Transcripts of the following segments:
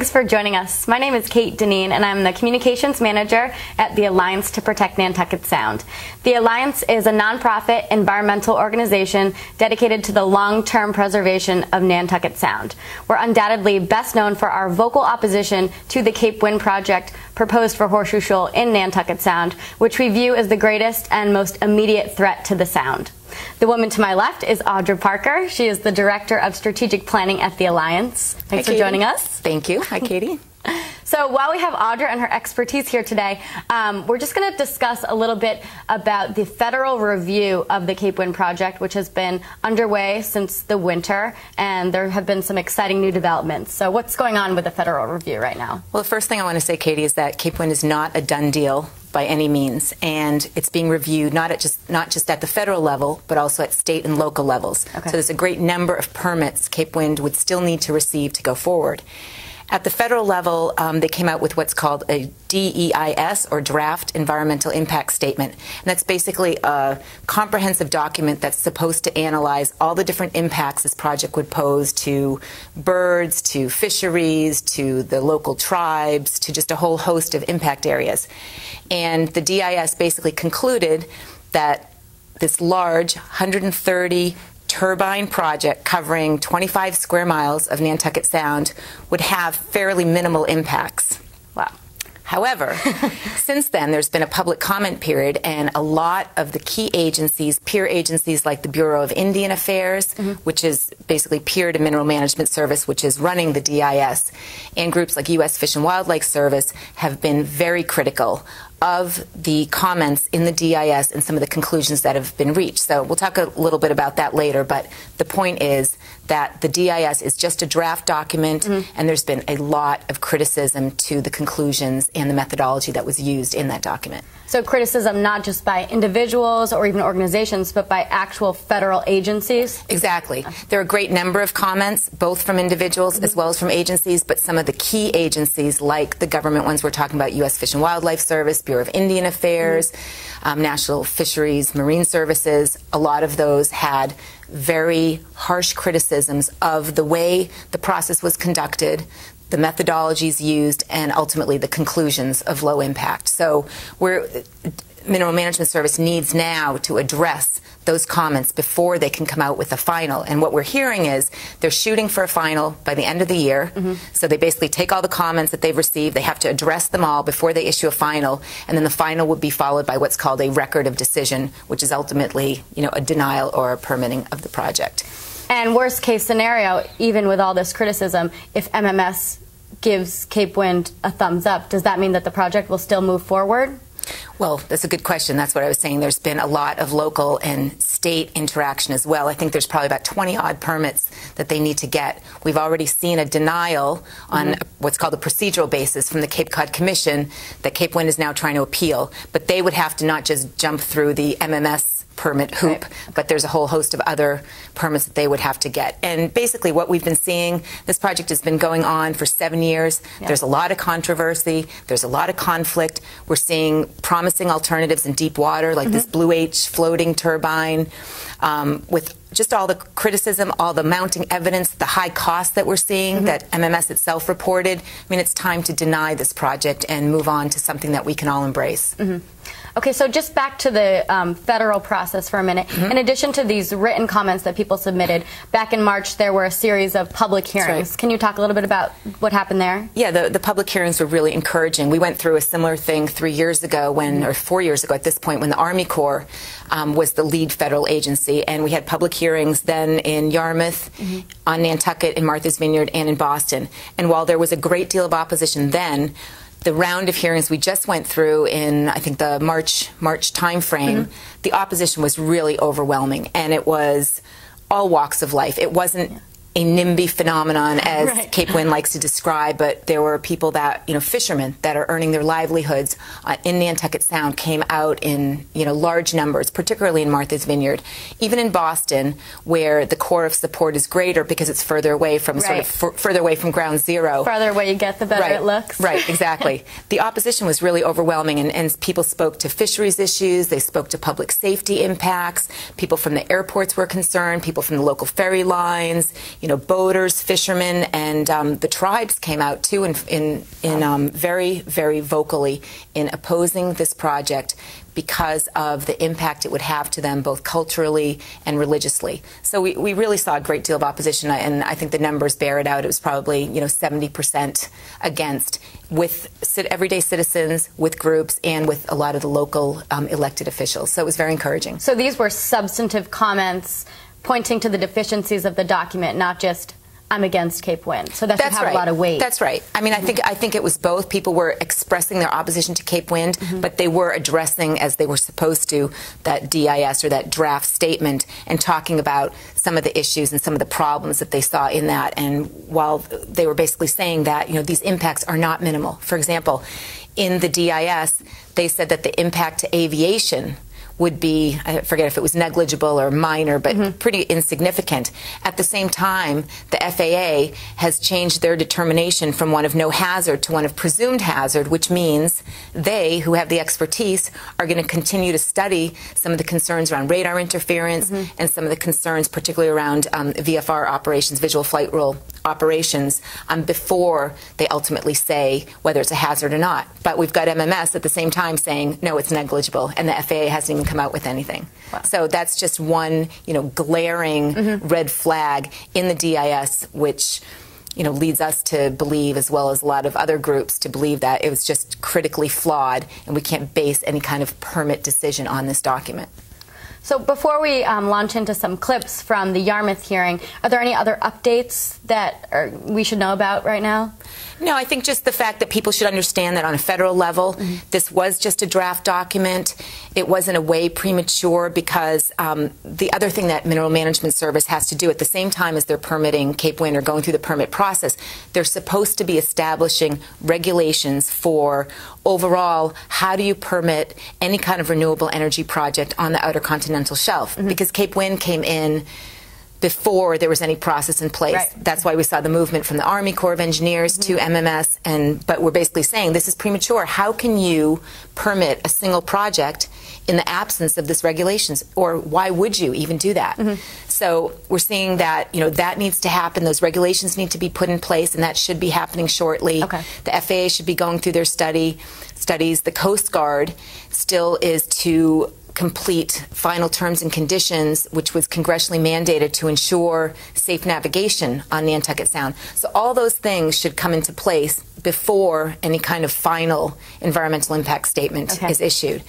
Thanks for joining us. My name is Kate Dineen, and I'm the Communications Manager at the Alliance to Protect Nantucket Sound. The Alliance is a nonprofit environmental organization dedicated to the long-term preservation of Nantucket Sound. We're undoubtedly best known for our vocal opposition to the Cape Wind project proposed for Horseshoe Shoal in Nantucket Sound, which we view as the greatest and most immediate threat to the Sound. The woman to my left is Audra Parker. She is the Director of Strategic Planning at the Alliance. Thanks for joining us. Thank you. Hi, Katie. So while we have Audra and her expertise here today, we're just going to discuss a little bit about the federal review of the Cape Wind project, which has been underway since the winter, and there have been some exciting new developments. So what's going on with the federal review right now? Well, the first thing I want to say, Katie, is that Cape Wind is not a done deal by any means, and it's being reviewed not just at the federal level, but also at state and local levels. Okay. So there's a great number of permits Cape Wind would still need to receive to go forward. At the federal level, they came out with what's called a DEIS, or Draft Environmental Impact Statement. And that's basically a comprehensive document that's supposed to analyze all the different impacts this project would pose to birds, to fisheries, to the local tribes, to just a whole host of impact areas. And the DEIS basically concluded that this large 130 turbine project covering 25 square miles of Nantucket Sound would have fairly minimal impacts. Wow. However, since then, there's been a public comment period, and a lot of the key agencies, peer agencies like the Bureau of Indian Affairs, which is basically peer to Mineral Management Service, which is running the DIS, and groups like U.S. Fish and Wildlife Service have been very critical of the comments in the DIS and some of the conclusions that have been reached. So we'll talk a little bit about that later, but the point is that the DIS is just a draft document, and there's been a lot of criticism to the conclusions and the methodology that was used in that document. So criticism not just by individuals or even organizations, but by actual federal agencies? Exactly. There are a great number of comments, both from individuals as well as from agencies, but some of the key agencies, like the government ones we're talking about, U.S. Fish and Wildlife Service, Bureau of Indian Affairs, National Fisheries, Marine Services, a lot of those had very harsh criticisms of the way the process was conducted, the methodologies used, and ultimately the conclusions of low impact. So Mineral Management Service needs now to address those comments before they can come out with a final. And what we're hearing is they're shooting for a final by the end of the year. So they basically take all the comments that they've received, they have to address them all before they issue a final, and then the final would be followed by what's called a record of decision, which is ultimately, a denial or a permitting of the project. And worst case scenario, even with all this criticism, if MMS gives Cape Wind a thumbs up, does that mean that the project will still move forward? Well, that's a good question. That's what I was saying. There's been a lot of local and state interaction as well. I think there's probably about 20-odd permits that they need to get. We've already seen a denial on what's called a procedural basis from the Cape Cod Commission that Cape Wind is now trying to appeal. But they would have to not just jump through the MMS permit hoop, but there's a whole host of other permits that they would have to get. And basically what we've been seeing, this project has been going on for 7 years. There's a lot of controversy. There's a lot of conflict. We're seeing promising alternatives in deep water, like this Blue H floating turbine, with just all the criticism, all the mounting evidence, the high cost that we're seeing that MMS itself reported. I mean, it's time to deny this project and move on to something that we can all embrace. Okay, so just back to the federal process for a minute. In addition to these written comments that people submitted, back in March there were a series of public hearings. Can you talk a little bit about what happened there? Yeah, the public hearings were really encouraging. We went through a similar thing 3 years ago or 4 years ago at this point, when the Army Corps was the lead federal agency, and we had public hearings then in Yarmouth, on Nantucket, in Martha's Vineyard, and in Boston. And while there was a great deal of opposition then, the round of hearings we just went through in, I think, the March time frame, the opposition was really overwhelming, and it was all walks of life. It wasn't a NIMBY phenomenon, as Cape Wind likes to describe, but there were people that, fishermen that are earning their livelihoods in Nantucket Sound came out in, large numbers, particularly in Martha's Vineyard. Even in Boston, where the core of support is greater because it's further away from further away from ground zero. Farther away you get, the better it looks. Right, exactly. The opposition was really overwhelming, and people spoke to fisheries issues, they spoke to public safety impacts, people from the airports were concerned, people from the local ferry lines, boaters, fishermen, and the tribes came out too in very, very vocally in opposing this project because of the impact it would have to them both culturally and religiously. So we really saw a great deal of opposition, and I think the numbers bear it out. It was probably 70% against, with everyday citizens, with groups, and with a lot of the local elected officials. So it was very encouraging. So these were substantive comments pointing to the deficiencies of the document, not just I'm against Cape Wind. So that should have a lot of weight. That's right. I mean, I think it was both. People were expressing their opposition to Cape Wind, but they were addressing, as they were supposed to, that DIS or that draft statement and talking about some of the issues and some of the problems that they saw in that. And while they were basically saying that, these impacts are not minimal. For example, in the DIS, they said that the impact to aviation would be, I forget if it was negligible or minor, but pretty insignificant. At the same time, the FAA has changed their determination from one of no hazard to one of presumed hazard, which means they, who have the expertise, are going to continue to study some of the concerns around radar interference and some of the concerns particularly around VFR operations, visual flight rule operations, before they ultimately say whether it's a hazard or not. But we've got MMS at the same time saying, no, it's negligible, and the FAA hasn't even come out with anything. Wow. So that's just one, glaring red flag in the DIS, which, leads us to believe, as well as a lot of other groups, to believe that it was just critically flawed, and we can't base any kind of permit decision on this document. So before we launch into some clips from the Yarmouth hearing, are there any other updates that we should know about right now? No, I think just the fact that people should understand that on a federal level, this was just a draft document. It was in a way premature because the other thing that Mineral Management Service has to do at the same time as they're permitting Cape Wind or going through the permit process, they're supposed to be establishing regulations for overall how do you permit any kind of renewable energy project on the Outer Continental Shelf, because Cape Wind came in before there was any process in place. Right. That's why we saw the movement from the Army Corps of Engineers to MMS, but we're basically saying this is premature. How can you permit a single project in the absence of this regulations, or why would you even do that? So we're seeing that that needs to happen. Those regulations need to be put in place, and that should be happening shortly. Okay. The FAA should be going through their studies. The Coast Guard still is to complete final terms and conditions, which was congressionally mandated to ensure safe navigation on Nantucket Sound. So all those things should come into place before any kind of final environmental impact statement is issued.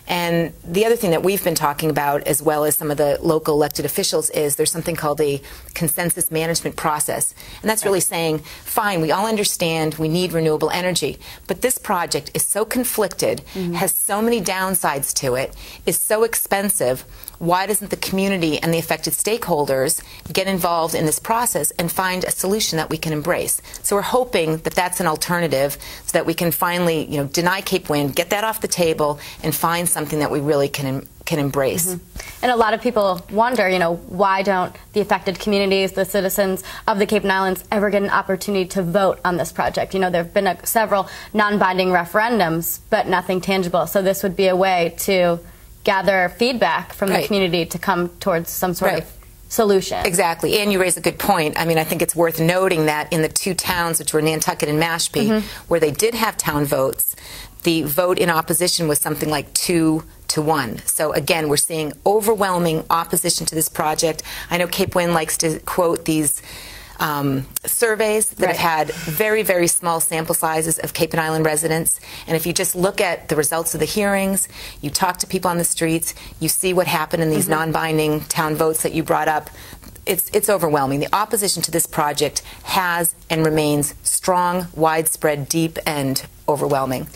And the other thing that we've been talking about, as well as some of the local elected officials, is there's something called the consensus management process. And that's really saying, fine, we all understand we need renewable energy, but this project is so conflicted, has so many downsides to it, is so expensive. Why doesn't the community and the affected stakeholders get involved in this process and find a solution that we can embrace? So we're hoping that that's an alternative so that we can finally, deny Cape Wind, get that off the table, and find something that we really can embrace. And a lot of people wonder, why don't the affected communities, the citizens of the Cape Islands, ever get an opportunity to vote on this project? There have been several non-binding referendums, but nothing tangible. So this would be a way to gather feedback from the community to come towards some sort of solution. Exactly. And you raise a good point. I mean, I think it's worth noting that in the two towns, which were Nantucket and Mashpee, where they did have town votes, the vote in opposition was something like 2-1. So again, we're seeing overwhelming opposition to this project. I know Cape Wind likes to quote these surveys that have had very, very small sample sizes of Cape and Island residents. And if you just look at the results of the hearings, you talk to people on the streets, you see what happened in these non-binding town votes that you brought up, it's overwhelming. The opposition to this project has and remains strong, widespread, deep, and overwhelming.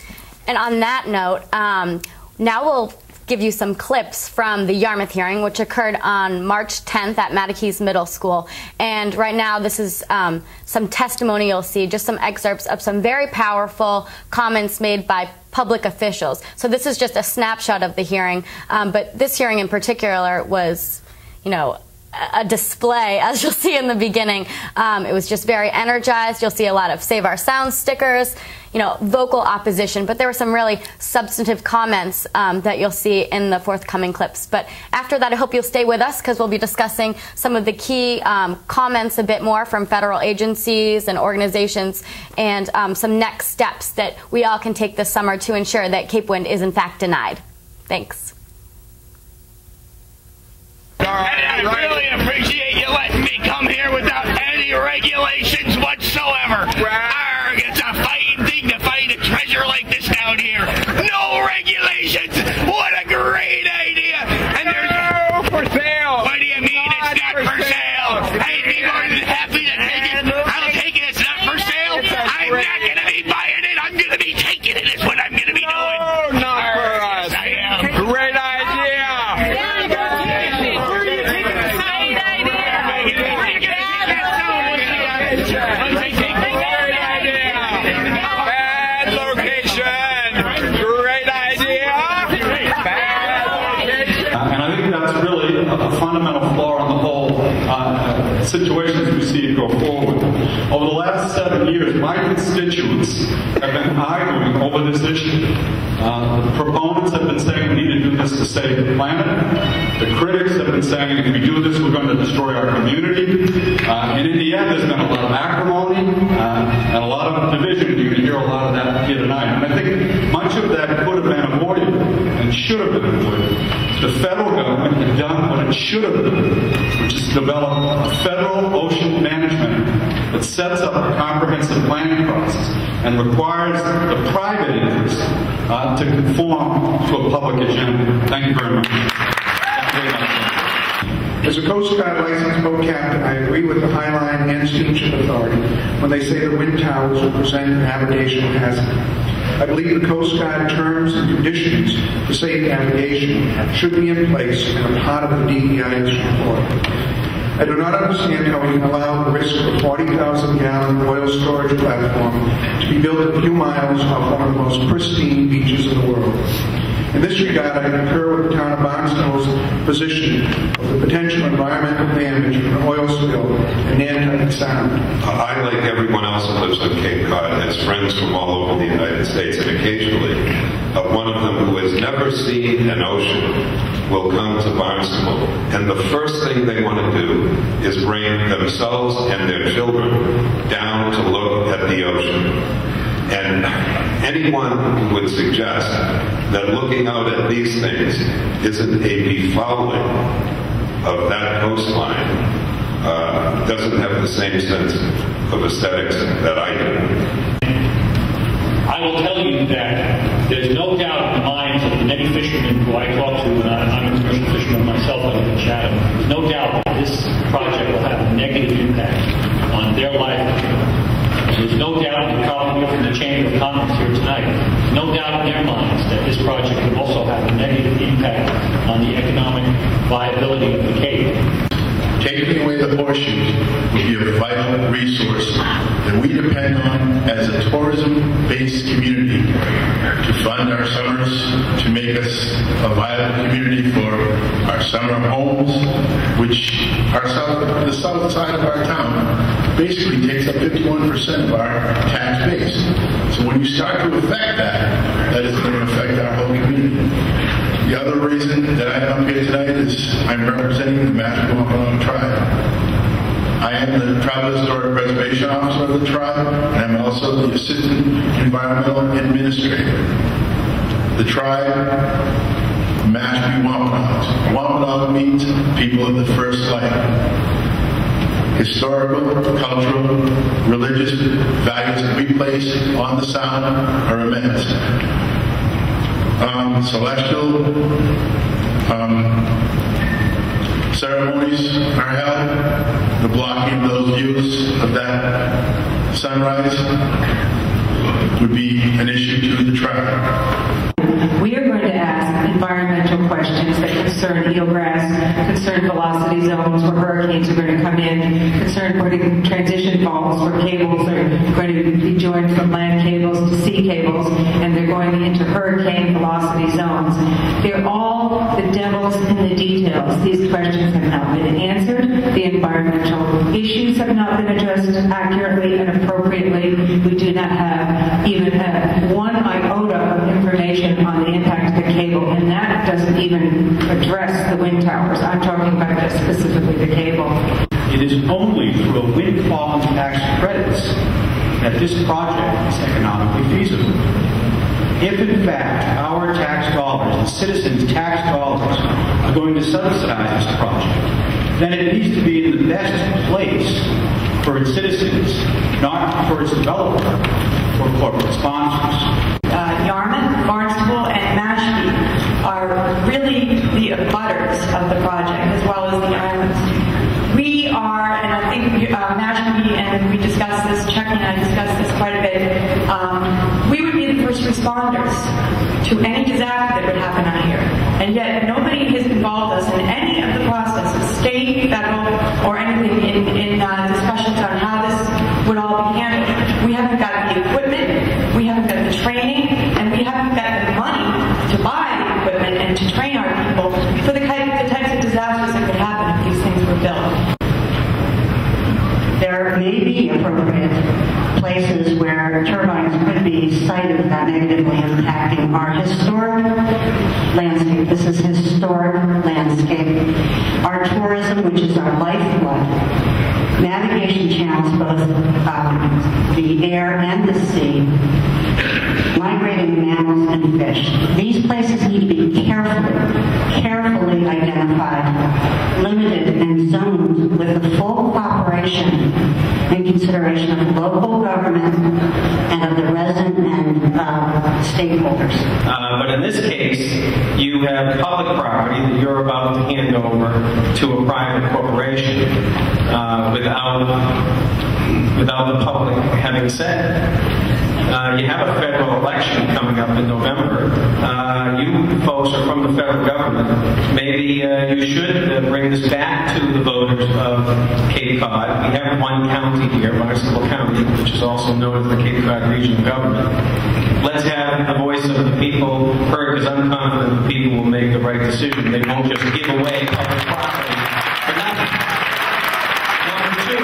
And on that note, now we'll give you some clips from the Yarmouth hearing, which occurred on March 10th at Mattakese Middle School. And right now, this is some testimony you'll see, just some excerpts of some very powerful comments made by public officials. So this is just a snapshot of the hearing, but this hearing in particular was, a display, as you'll see in the beginning. It was just very energized. You'll see a lot of Save Our Sound stickers, you know, vocal opposition, but there were some really substantive comments that you'll see in the forthcoming clips. But after that, I hope you'll stay with us because we'll be discussing some of the key comments a bit more from federal agencies and organizations, and some next steps that we all can take this summer to ensure that Cape Wind is in fact denied. Thanks. And I really appreciate you letting me come here without any regulations whatsoever. It's a fighting thing to find a treasure like this down here. No regulations. What a great idea. And there's no for sale. What do you mean it's not for sale? I'd be more than happy to take it. I'll take it. It's not for sale. I'm not going to be buying it. I'm going to be taking it is what I'm going to be doing. No, not for us. Yes, I am. Great idea. Bad location. Great idea. And I think that's really a fundamental flaw in the whole situations we see go forward. Over the last 7 years, my constituents have been arguing over this issue. The proponents have been saying we need to do this to save the planet. The critics have been saying if we do this, we're going to destroy our community. And in the end, there's been a lot of acrimony and a lot of division. You can hear a lot of that here tonight. And I think much of that could have been avoided and should have been avoided. The federal government had done what it should have done, which is develop a federal ocean management that sets up a comprehensive planning process and requires the private interest to conform to a public agenda. Thank you very much. As a Coast Guard licensed boat captain, I agree with the Highline and Steamship Authority when they say the wind towers will present a navigation hazard. I believe the Coast Guard terms and conditions for safe navigation should be in place and a part of the DEIS report. I do not understand how we can allow the risk of a 40,000-gallon oil storage platform to be built a few miles off one of the most pristine beaches in the world. In this regard, I concur with the town of Barnstone's position of the potential environmental damage from an oil spill in Nantucket Sound. I, like everyone else who lives on Cape Cod, has friends from all over the United States, and occasionally one of them who has never seen an ocean will come to Barnstable, and the first thing they want to do is bring themselves and their children down to look at the ocean. And anyone who would suggest that looking out at these things isn't a befouling of that coastline doesn't have the same sense of aesthetics that I do. I will tell you that there's no doubt in the minds of the many fishermen who I talk to, and I'm a commercial fisherman myself, I live in Chatham, there's no doubt that this project will have a negative impact on their livelihood. There's no doubt, you probably hear from the Chamber of Commerce here tonight, no doubt in their minds that this project would also have a negative impact on the economic viability of the Cape. Taking away the horseshoes would be a vital resource that we depend on as a tourism-based community to fund our summers, to make us a viable community for our summer homes, which the south side of our town basically takes up 51% of our tax base. So when you start to affect that, that is going to affect our whole community. The other reason that I'm up here tonight is I'm representing the Massachusetts tribe. I am the Tribal Historic Preservation Officer of the tribe, and I'm also the Assistant Environmental Administrator. The tribe, Mashpee Wampanoag. Wampanoag means people of the first light. Historical, cultural, religious values that we place on the Sound are immense. Celestial ceremonies are held. The blocking of those views of that sunrise would be an issue to the tribe. We are going to ask environmental questions that concern concern eelgrass, concern velocity zones where hurricanes are going to come in, concern putting transition faults where cables are going to be joined from land cables to sea cables, and they're going into hurricane velocity zones. They're all the devil's in the details. These questions have not been answered. The environmental issues have not been addressed accurately and appropriately. We do not have even one iota of information on the impact of the cable, and that doesn't even address the wind towers. I'm talking about just specifically the cable. It is only through windfall tax credits that this project is economically feasible. If in fact our tax dollars, the citizens' tax dollars, are going to subsidize this project, then it needs to be in the best place for its citizens, not for its developer or corporate sponsors. Yarmouth, Barnstable, and Mashpee are really the abutters of the project, as well as the islands. We are, and I think Mashpee, and we discussed this, Chuck and I discussed this quite a bit, we would be the first responders to any disaster that would happen on here. And yet nobody has involved us in any of the processes, state, federal, or anything in discussions on how this would all be handled. We haven't got the equipment, we haven't got the training, and we haven't got the money to buy the equipment and to train our people for the types of disasters that could happen if these things were built. There may be appropriate places where turbines could be sited without negatively impacting our historic landscape. This is historic landscape. Our tourism, which is our lifeblood. Navigation channels, both the air and the sea. Migrating mammals and fish. These places need to be carefully identified, limited, and zoned with the full cooperation and consideration of local government and of the resident and stakeholders. But in this case, you have public property that you're about to hand over to a private corporation without the public having said. You have a federal election coming up in November. You folks are from the federal government. Maybe you should bring this back to the voters of Cape Cod. We have one county here, Barnstable County, which is also known as the Cape Cod Regional Government. Let's have the voice of the people heard, because I'm confident the people will make the right decision. They won't just give away public property for nothing. Number two,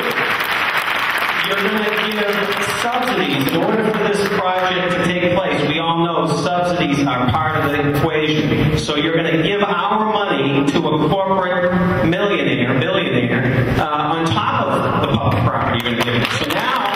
you're going to give subsidies in order for this project to take place. We all know subsidies are part of the equation. So you're going to give our money to a corporate millionaire, billionaire, on top of the public property you're going to give it. So now,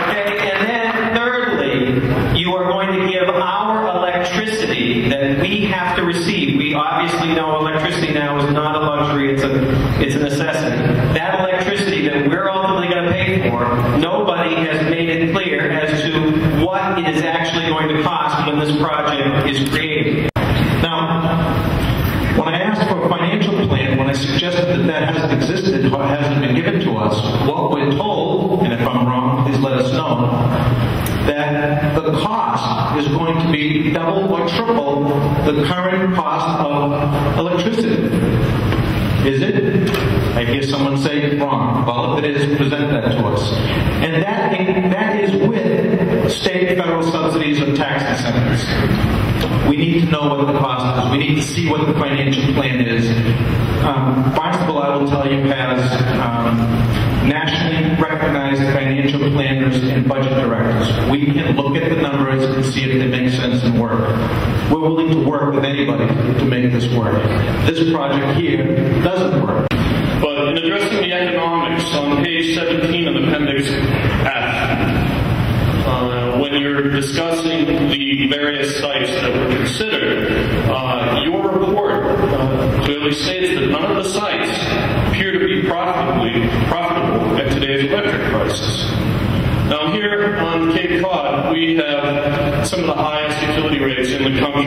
okay, and then thirdly, you are going to give our electricity that we have to receive. We obviously know electricity now is not a luxury, it's a necessity. That electricity that we're ultimately going to pay for, nobody has made it clear as to what it is actually going to cost when this project is created. Now, when I asked for a financial plan, when I suggested that hasn't existed or hasn't been given to us, what we're told, and if I'm wrong, please let us know, that the cost is going to be double or triple the current cost of electricity. Is it? I hear someone say wrong. Well, if it is, present that to us. And that is with state, federal subsidies or tax incentives. We need to know what the cost is. We need to see what the financial plan is. Barnstable, I will tell you, has nationally recognized financial planners and budget directors. We can look at the numbers and see if they make sense and work. We're willing to work with anybody to make this work. This project here doesn't work. But in addressing the economics, on page 17 of Appendix F, when you're discussing the various sites that were considered, your report clearly states that none of the sites appear to be profitable at today's electric prices. Now here on Cape Cod, we have some of the highest utility rates in the country.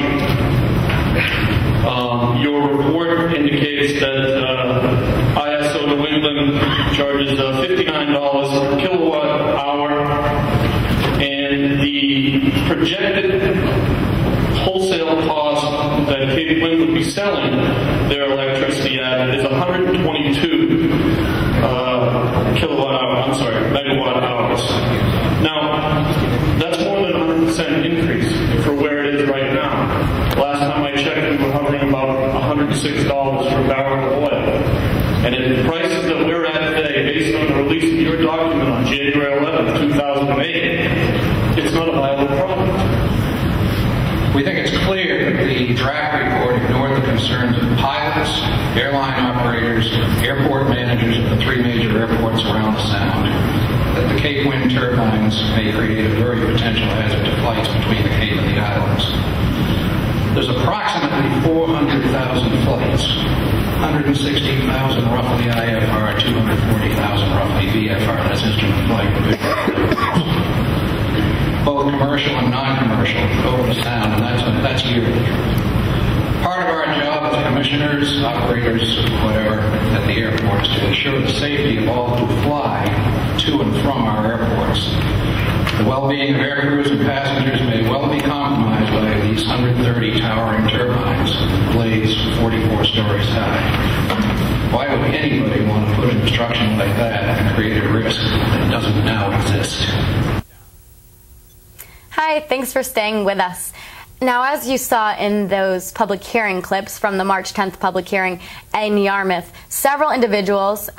Your report indicates that ISO New England charges $59 per kilowatt hour, and the projected wholesale cost releasing your document on January 11, 2008, it's not a viable project. We think it's clear that the draft report ignored the concerns of pilots, airline operators, airport managers of the three major airports around the Sound, that the Cape Wind turbines may create a very potential hazard to flights between the Cape and the islands. There's approximately 400,000 flights, 116,000 roughly IFR, 240,000 roughly VFR, that's instrument flight, both commercial and non-commercial, over the Sound, and that's yearly. Part of our job as commissioners, operators, whatever, at the airport is to ensure the safety of all who fly to and from our airports. The well-being of air crews and passengers may well be compromised by these 130 towering turbines, blades 44 stories high. Why would anybody want to put an instruction like that and create a risk that doesn't now exist? Hi, thanks for staying with us. Now, as you saw in those public hearing clips from the March 10th public hearing in Yarmouth, several individuals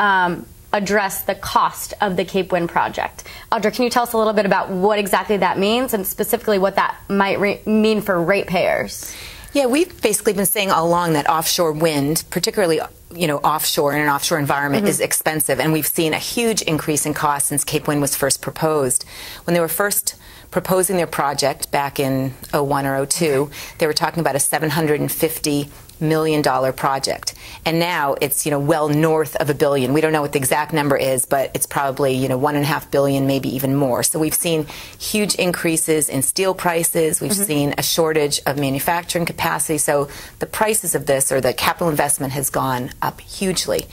addressed the cost of the Cape Wind project. Audra, can you tell us a little bit about what exactly that means and specifically what that might mean for ratepayers? Yeah, we've basically been saying all along that offshore wind, particularly offshore in an offshore environment, is expensive, and we've seen a huge increase in cost since Cape Wind was first proposed. When they were first proposing their project back in 01 or 02, they were talking about a $750 million project, and now it's well north of $1 billion. We don't know what the exact number is, but it's probably $1.5 billion, maybe even more. So we've seen huge increases in steel prices. We've seen a shortage of manufacturing capacity. So the prices of this, or the capital investment, has gone up hugely.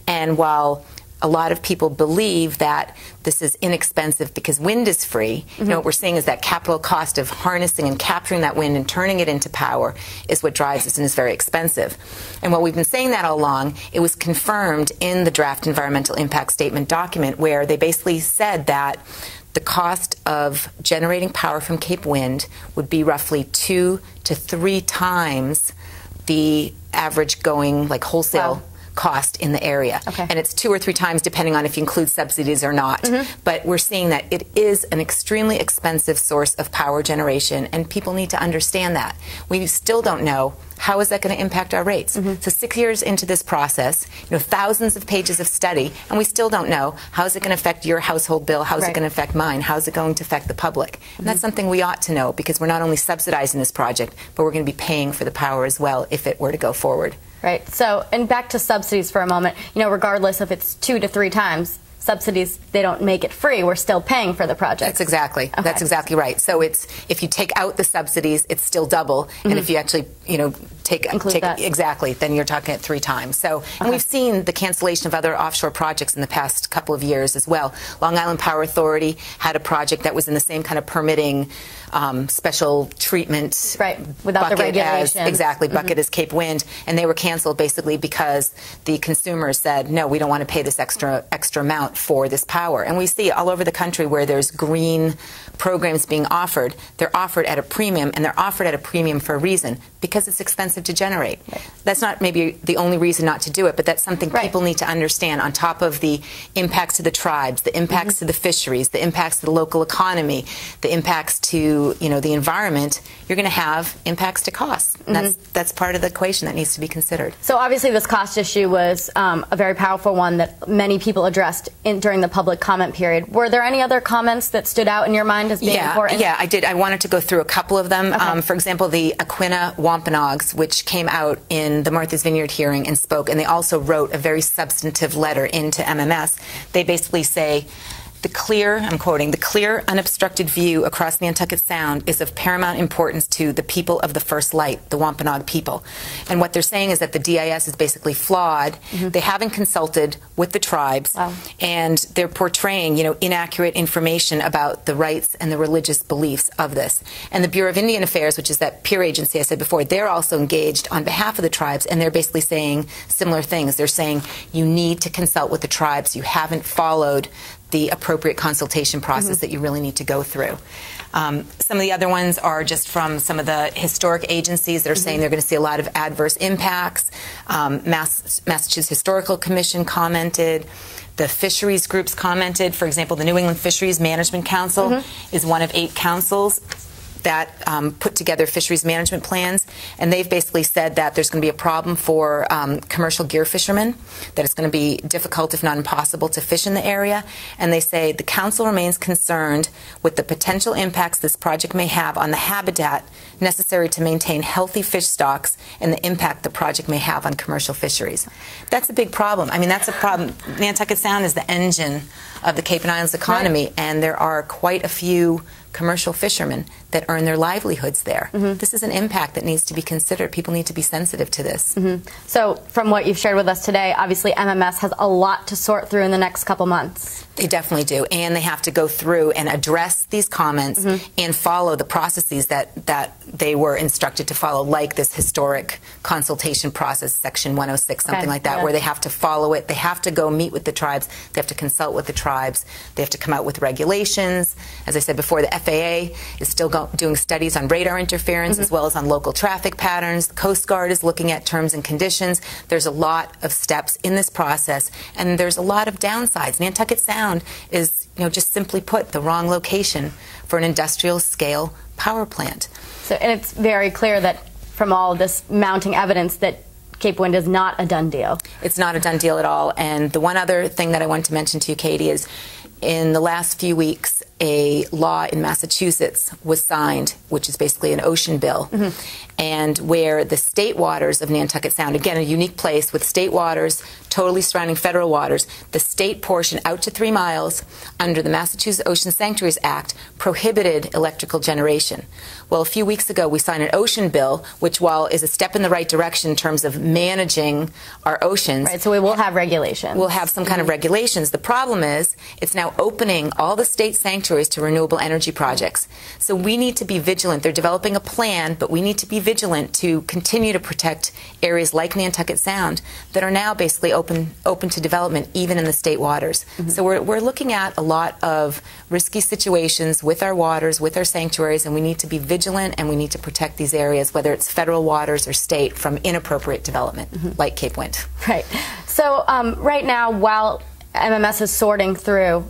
And while a lot of people believe that this is inexpensive because wind is free, what we're seeing is that capital cost of harnessing and capturing that wind and turning it into power is what drives this and is very expensive. And while we've been saying that all along, it was confirmed in the draft environmental impact statement document, where they basically said that the cost of generating power from Cape Wind would be roughly 2 to 3 times the average going wholesale cost in the area. And it's 2 or 3 times depending on if you include subsidies or not. But we're seeing that it is an extremely expensive source of power generation, and people need to understand that. We still don't know how is that going to impact our rates. So 6 years into this process, thousands of pages of study, and we still don't know how is it going to affect your household bill, how is it going to affect mine, how is it going to affect the public. And that's something we ought to know, because we're not only subsidizing this project, but we're going to be paying for the power as well if it were to go forward. Right. So, and back to subsidies for a moment, regardless if it's 2 to 3 times, subsidies, they don't make it free. We're still paying for the project. That's exactly right. So it's, if you take out the subsidies, it's still double. And if you actually, include that. Exactly, then you're talking at 3 times. So, and we've seen the cancellation of other offshore projects in the past couple of years as well. Long Island Power Authority had a project that was in the same kind of permitting special treatment without the regulations. Bucket as Cape Wind, and they were canceled basically because the consumers said, no, we don't want to pay this extra amount for this power. And we see all over the country where there's green programs being offered, they're offered at a premium, and they're offered at a premium for a reason, because it's expensive to generate. That's not maybe the only reason not to do it, but that's something people need to understand, on top of the impacts to the tribes, the impacts to the fisheries, the impacts to the local economy, the impacts to the environment. You're going to have impacts to costs. And that's part of the equation that needs to be considered. So obviously this cost issue was a very powerful one that many people addressed during the public comment period. Were there any other comments that stood out in your mind as being important? Yeah, I did. I wanted to go through a couple of them. For example, the Aquina Wampanoags, which came out in the Martha's Vineyard hearing and spoke, and they also wrote a very substantive letter into MMS. They basically say, I'm quoting, the clear, unobstructed view across the Nantucket Sound is of paramount importance to the people of the First Light, the Wampanoag people. And what they're saying is that the DIS is basically flawed. They haven't consulted with the tribes, and they're portraying, inaccurate information about the rights and the religious beliefs of this. And the Bureau of Indian Affairs, which is that peer agency I said before, they're also engaged on behalf of the tribes, and they're basically saying similar things. They're saying you need to consult with the tribes. You haven't followed the appropriate consultation process that you really need to go through. Some of the other ones are just from some of the historic agencies that are saying they're going to see a lot of adverse impacts. Massachusetts Historical Commission commented. The fisheries groups commented. For example, the New England Fisheries Management Council is one of 8 councils that put together fisheries management plans, and they've basically said that there's going to be a problem for commercial gear fishermen, that it's going to be difficult, if not impossible, to fish in the area. And they say the council remains concerned with the potential impacts this project may have on the habitat necessary to maintain healthy fish stocks and the impact the project may have on commercial fisheries. That's a big problem. I mean, that's a problem. Nantucket Sound is the engine of the Cape and Islands economy, and there are quite a few commercial fishermen that earn their livelihoods there. This is an impact that needs to be considered. People need to be sensitive to this. So from what you've shared with us today, obviously MMS has a lot to sort through in the next couple months. They definitely do, and they have to go through and address these comments and follow the processes that they were instructed to follow, like this historic consultation process, Section 106, something like that, where they have to follow it. They have to go meet with the tribes. They have to consult with the tribes. They have to come out with regulations. As I said before, the FAA is still doing studies on radar interference as well as on local traffic patterns. The Coast Guard is looking at terms and conditions. There's a lot of steps in this process, and there's a lot of downsides. Nantucket Sound is, just simply put, the wrong location for an industrial scale power plant. So, and it's very clear that from all of this mounting evidence that Cape Wind is not a done deal. It's not a done deal at all. And the one other thing that I want to mention to you, Katie, is in the last few weeks, a law in Massachusetts was signed, which is basically an ocean bill, and where the state waters of Nantucket Sound, again, a unique place with state waters totally surrounding federal waters, the state portion out to 3 miles under the Massachusetts Ocean Sanctuaries Act prohibited electrical generation. Well, a few weeks ago, we signed an ocean bill, which, while is a step in the right direction in terms of managing our oceans. Right, so we will have regulations. We'll have some kind of regulations. The problem is it's now opening all the state sanctuaries to renewable energy projects. So we need to be vigilant. They're developing a plan, but we need to be vigilant to continue to protect areas like Nantucket Sound that are now basically open to development, even in the state waters. So we're looking at a lot of risky situations with our waters, with our sanctuaries, and we need to be vigilant, and we need to protect these areas, whether it's federal waters or state, from inappropriate development, like Cape Wind. Right. So right now, while MMS is sorting through,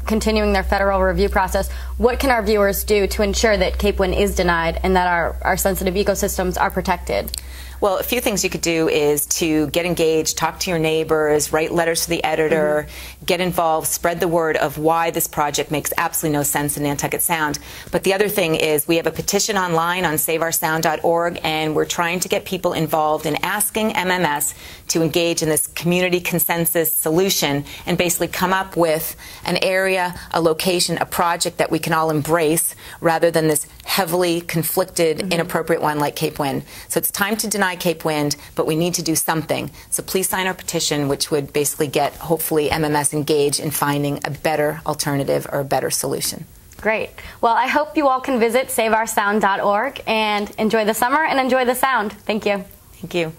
continuing their federal review process, what can our viewers do to ensure that Cape Wind is denied and that our sensitive ecosystems are protected? Well, a few things you could do is to get engaged, talk to your neighbors, write letters to the editor, get involved, spread the word of why this project makes absolutely no sense in Nantucket Sound. But the other thing is we have a petition online on saveoursound.org, and we're trying to get people involved in asking MMS to engage in this community consensus solution and basically come up with an area, a location, a project that we can all embrace rather than this heavily conflicted, inappropriate one like Cape Wind. So it's time to deny Cape Wind, but we need to do something. So please sign our petition, which would basically get, hopefully, MMS engaged in finding a better alternative or a better solution. Great. Well, I hope you all can visit saveoursound.org and enjoy the summer and enjoy the sound. Thank you. Thank you.